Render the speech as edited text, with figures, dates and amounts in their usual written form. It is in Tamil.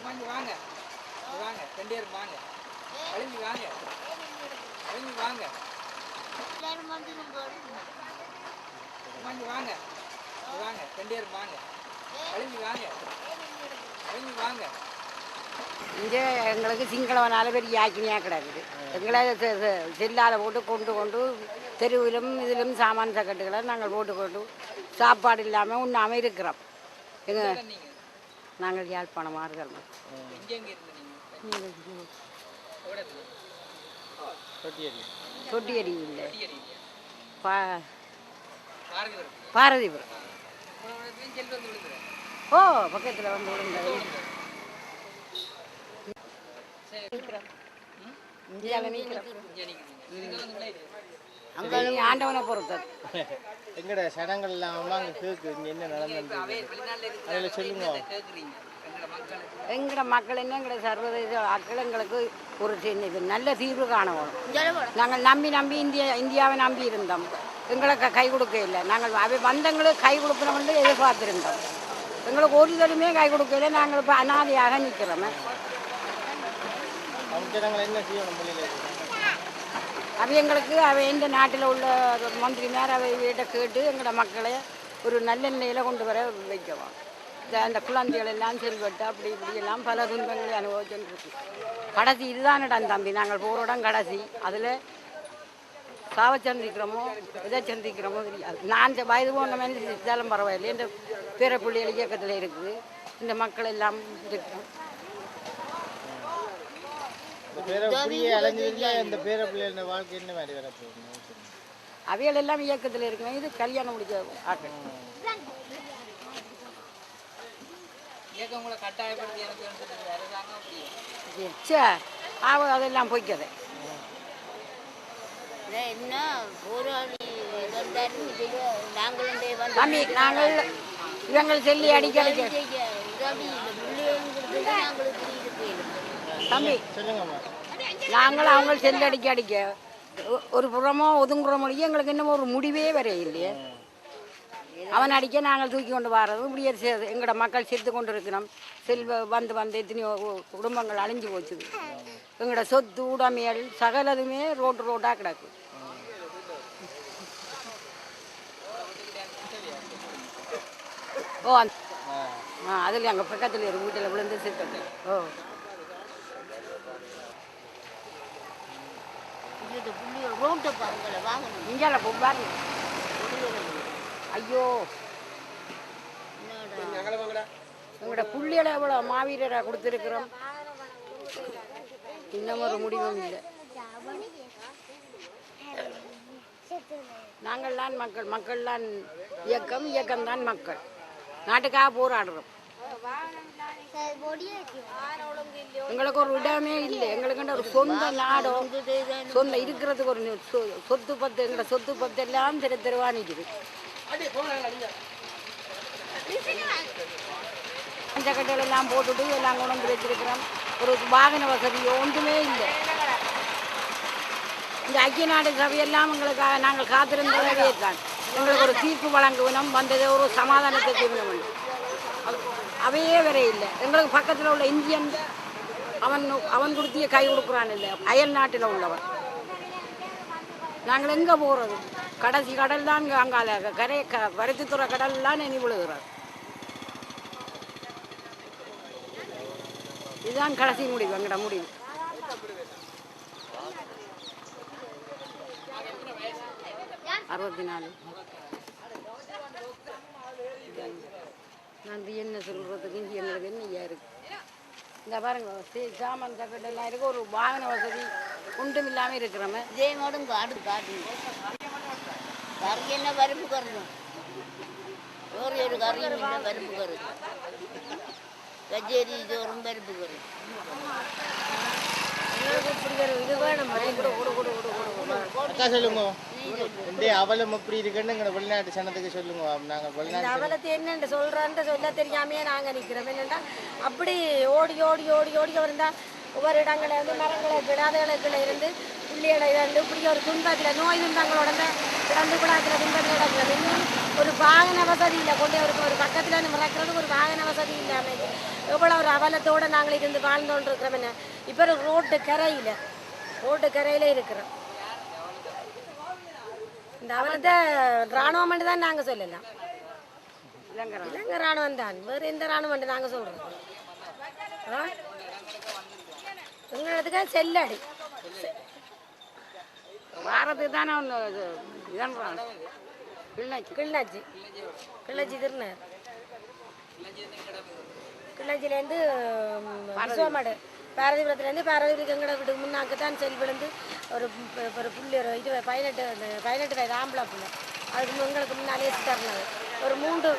வாங்க வாங்க வாங்க ரெண்டு பேரும் வாங்க கழிஞ்சு வாங்க கழிஞ்சு வாங்க வாங்க வாங்க வாங்க ரெண்டு பேரும் வாங்க கழிஞ்சு வாங்க கழிஞ்சு வாங்க. இங்கே எங்களுக்கு சிங்களவனால பெரிய யாக்கினியாக கிடக்குது. எங்களை செல்லாத போட்டு கொண்டு கொண்டு தெருவிலும் இதிலும் சாமான் சக்கட்டுகளை நாங்கள் போட்டு சாப்பாடு இல்லாமல் உண்ணாமல் இருக்கிறோம். எங்கள் நாங்கள் யாழ்ப்பாணமாக இருக்கிறோம். தொட்டியடி இல்லை, பாரதிபுரம். ஓ, பக்கத்தில் வந்து விழுந்தது. ஆண்டவனை பொறுத்தது. எங்கட சடங்கள் இல்லாம என்ன நடந்தது சொல்லுங்க. எங்கட மக்கள் என்ன எங்கட சர்வதேச மக்கள் எங்களுக்கு ஒரு நல்ல தீர்வு காணணும். நாங்கள் நம்பி இந்தியாவை நம்பி இருந்தோம். எங்களுக்கு கை கொடுக்க இல்லை. நாங்கள் அவை வந்தங்களுக்கு கை கொடுக்கணும்னு எதிர்பார்த்திருந்தோம். எங்களுக்கு ஒரு தடமே கை கொடுக்கல. நாங்கள் இப்போ அனாதையாக நிற்கிறோமே. அவை எங்களுக்கு அவை இந்த நாட்டில் உள்ள மந்திரிமார் அவை வீட்டை கேட்டு எங்களோட மக்களை ஒரு நல்ல நிலையில் கொண்டு வர வைக்கவும். அந்த குழந்தைகள் எல்லாம் செல்வட்டு அப்படி இப்படியெல்லாம் பல துன்பங்களை அனுபவிச்சுருக்கு. கடைசி இதுதான் இடம் தம்பி. நாங்கள் போகிற இடம் கடைசி. அதில் சாவை சந்திக்கிறோமோ இதை சந்திக்கிறோமோ தெரியாது. நான் வயது போன மாதிரி இருந்தாலும் பரவாயில்லை. இந்த பேர பிள்ளைகள் இயக்கத்தில் இருக்குது. இந்த மக்கள் எல்லாம் இருக்கிறோம். அவைகள் எல்லாம் இயக்கத்தில் இருக்கணும். இது கல்யாணம் முடிச்ச ஆக்கள். அதெல்லாம் பொய்க்கதை. நாங்கள் இவங்கள் சொல்லி அடிக்க தம்பி நாங்கள் அவங்க செல்லு அடிக்க ஒரு புறமோ ஒதுங்குற மொழியே எங்களுக்கு இன்னும் ஒரு முடிவே வர இல்லையே. அவன் அடிக்க நாங்கள் தூக்கி கொண்டு வர்றது இப்படியே எங்களோட மக்கள் செத்து கொண்டு இருக்கிறோம். செல்வ வந்து எத்தனையோ குடும்பங்கள் அழிஞ்சு போச்சுது. எங்களோட சொத்து உடைமைகள் சகலதுமே ரோட்டாக கிடக்கு. ஓ அதில் எங்கள் பக்கத்தில் ஒரு வீட்டில் விழுந்து செத்து. ஓ இங்கால பாருங்க. ஐயோ உங்களோட புள்ளிகளை எவ்வளோ மாவீரராக கொடுத்துருக்குறோம். இன்னும் ஒரு முடிவும் இல்லை. நாங்கள் தான் மக்கள் தான் இயக்கம்தான் மக்கள். நாட்டுக்காக போராடுறோம். எங்களுக்கு ஒரு இடமே இல்லை. எங்களுக்கு ஒரு சொந்த நாடோ சொந்த இருக்கிறதுக்கு ஒரு சொத்து பத்து எங்களோட சொத்து பத்து எல்லாம் தெருவா நிற்குது. பஞ்சக்கட்டைகள் எல்லாம் போட்டுட்டு எல்லாம் கொண்டு வச்சிருக்கிறோம். ஒரு வாகன வசதி ஒன்றுமே இல்லை. இந்த ஐக்கிய நாடு சபையெல்லாம் எங்களுக்காக நாங்கள் காத்திருந்ததே தான். எங்களுக்கு ஒரு தீர்ப்பு வழங்குவனும் வந்தது ஒரு சமாதானத்தை தீர்வு அவையே வர இல்லை. எங்களுக்கு பக்கத்தில் உள்ள இந்தியன் அவன் கொடுத்திய கை கொடுக்குறான் இல்லை. அயல் நாட்டில் உள்ளவன். நாங்கள் எங்கே போகிறது? கடைசி கடல் தான் அங்கால பருத்தித்துறை கடல்லாம் நினைவு விழுகிறார். இதுதான் கடைசி முடிவு. எங்கட முடிவு. அறுபத்தி 64. நன்றி என்ன சொல்கிறதுக்கு இங்கே எங்களுக்கு என்ன இருக்கு. இந்த பாருங்க சாமான் தக்கட்டெல்லாம் இருக்குது. ஒரு வாகன வசதி ஒன்றும் இல்லாமல் இருக்கிறோமே. இதே மாடும் காடு கறி என்ன பருப்பு கறணும். ஒரு கறியும் இல்லை பருப்பு கறி. கச்சேரி சோறும் பருப்பு கறி. இது வேணும். சொல்லுங்க அவலம் எப்படி இருக்குன்னு வெளிநாட்டு சனத்துக்கு சொல்லுங்க. நாங்கள் வெளிநாட்டு அவலத்தை என்னென்று சொல்கிறான்னு சொல்ல தெரியாமையே நாங்கள் நிற்கிறோம். என்னென்னா அப்படி ஓடி ஓடி ஓடி ஓடி வந்தால் ஒவ்வொரு இடங்களில் வந்து மரங்களை கிடாதகளுக்குள்ள இருந்து பிள்ளைகளை இழந்து இப்படி ஒரு துன்பத்தில் நோய் துன்பங்களோட கிடந்து குழாத்தில் துன்பத்தில் கிடக்கிறது இன்னும் ஒரு வாகன வசதி இல்லை கொண்டு அவருக்கு ஒரு பக்கத்தில் மறக்கிறதுக்கு ஒரு வாகன வசதி இல்லாமல் எவ்வளோ ஒரு அவலத்தோடு நாங்கள் இருந்து வாழ்ந்தோன்னு இருக்கிறோம். இப்போ ஒரு ரோட்டு கரையில் இருக்கிறோம். இந்த அவலத்தை இராணுவம் தான் நாங்கள் சொல்லலாம். இலங்கை இராணுவம் தான், வேறு எந்த இராணுவம் நாங்கள் சொல்கிறோம். எங்களுக்கு செல்லடி வாரத்துக்கு தானே கிள்ளச்சி திருநர் கிள்ளச்சிலேருந்து விசுவமாடு பாரதிபுரத்துலேருந்து பாரதிபுரத்துக்கு எங்கட வீட்டுக்கு முன்னாக்கு தான் செல் விழுந்து ஒரு புள்ளி ஒரு 18 வயது ஆம்பளை புள்ள அதுக்கு எங்களுக்கு முன்னாலே தரணும். ஒரு மூன்று